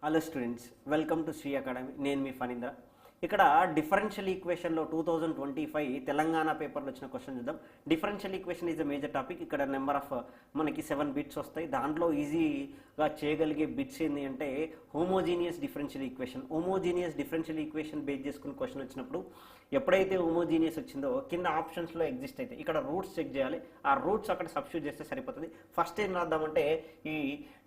Hello students, welcome to Shri Academy. నేను మీ ఫణీంద్ర. ఇక్కడ డిఫరెన్షియల్ ఈక్వేషన్లో 2025 తెలంగాణ పేపర్లో వచ్చిన క్వశ్చన్ చూద్దాం. Differential equation is the major topic. ఇక్కడ నెంబర్ ఆఫ్ మనకి 7 బిట్స్ వస్తాయి. దాంట్లో ఈజీగా చేయగలిగే బిట్స్ ఏంటి అంటే homogeneous differential equation. Homogeneous differential equation base చేసుకుని క్వశ్చన్ వచ్చినప్పుడు ఎప్పుడైతే హోమోజీనియస్ వచ్చిందో కింద ఆప్షన్స్లో ఎగ్జిస్ట్ అవుతాయి. ఇక్కడ రూట్స్ చెక్ చేయాలి. ఆ రూట్స్ అక్కడ సబ్స్టిట్యూట్ చేస్తే సరిపోతుంది. ఫస్ట్ ఏం రాద్దామంటే ఈ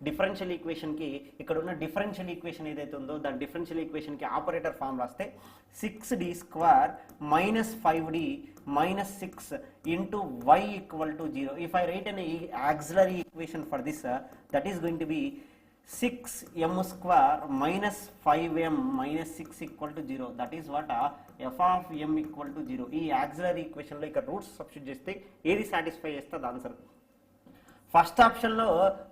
డిఫరెన్షియల్ ఈక్వేషన్కి ఇక్కడ ఉన్న డిఫరెన్షియల్ ఈక్వేషన్ ఏదైతే ఉందో దాని డిఫరెన్షియల్ ఈక్వేషన్కి ఆపరేటర్ ఫామ్ రాస్తే 6d square minus 5d minus 6 into y equal to 0. If I write an auxiliary equation for this, that is going to be 6m square minus 5m minus 6 equal to 0. That is what f of m equal to 0. ఈ auxiliary equation లో ఇక్కడ roots substitute చేస్తే ఏది satisfy చేస్తుంది answer. First ఆప్షన్లో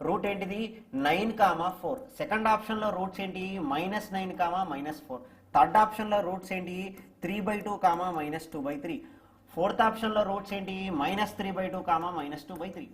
route ఏంటిది 9,4. Second ఆప్షన్లో roots ఏంటి -9, -4. థర్డ్ ఆప్షన్లో రూట్స్ ఏంటి 3/2, -2/3. ఫోర్త్ ఆప్షన్లో రూట్స్ ఏంటి -3/2, -2/3.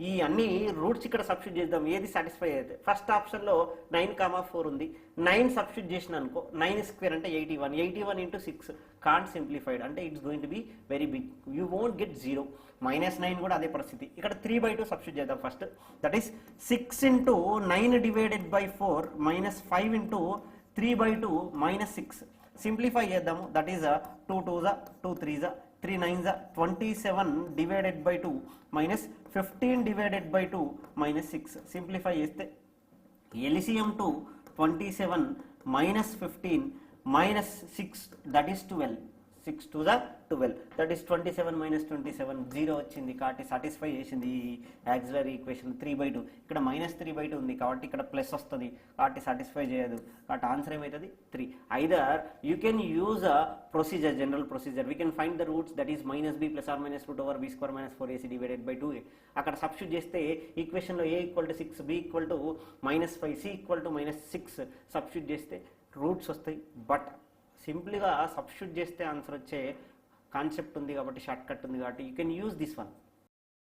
ఈ అన్ని రూట్స్ ఇక్కడ సబ్స్టిట్యూట్ చేద్దాం. ఏది సాటిస్ఫై అయితే ఫస్ట్ ఆప్షన్లో 9,4 ఉంది. 9 సబ్స్టిట్యూట్ చేసిన అనుకో 9 స్క్వేర్ అంటే 81. 81 into 6 కాంట్ సింప్లిఫైడ్ అంటే it's going to be very big. You won't get 0. -9 కూడా అదే పరిస్థితి. ఇక్కడ 3/2 సబ్స్టిట్యూట్ చేద్దాం first. That is 6 into 9 divided by 4 -5 into 3/2 -6. Simplify చేద్దాము. That is 2 2s 2 3s 3 9s 27 divided by 2 minus 15 divided by 2 minus 6. Simplify చేస్తే LCM 2 27 minus 15 minus 6 that is 12. 6 2s 12. That is 27 minus 27 0 వచ్చింది కాబట్టి satisfy చేసింది ఈ auxiliary equation. 3/2 ఇక్కడ -3/2 ఉంది కాబట్టి ఇక్కడ ప్లస్ వస్తుంది కాబట్టి సాటిస్ఫై చేయదు. కాబట్టి ఆన్సర్ ఏమవుతుంది 3. Either you can use a procedure, general procedure. We can find the roots that is -b + or -√b² - 4ac divided by 2a. అక్కడ సబ్స్టిట్యూట్ చేస్తే ఈక్వేషన్లో a = 6, b = -5, c = -6 సబ్స్టిట్యూట్ చేస్తే రూట్స్ వస్తాయి. But సింపుల్గా substitute చేస్తే answer వచ్చే concept ఉంది కాబట్టి, short cut ఉంది కాబట్టి you can use this one.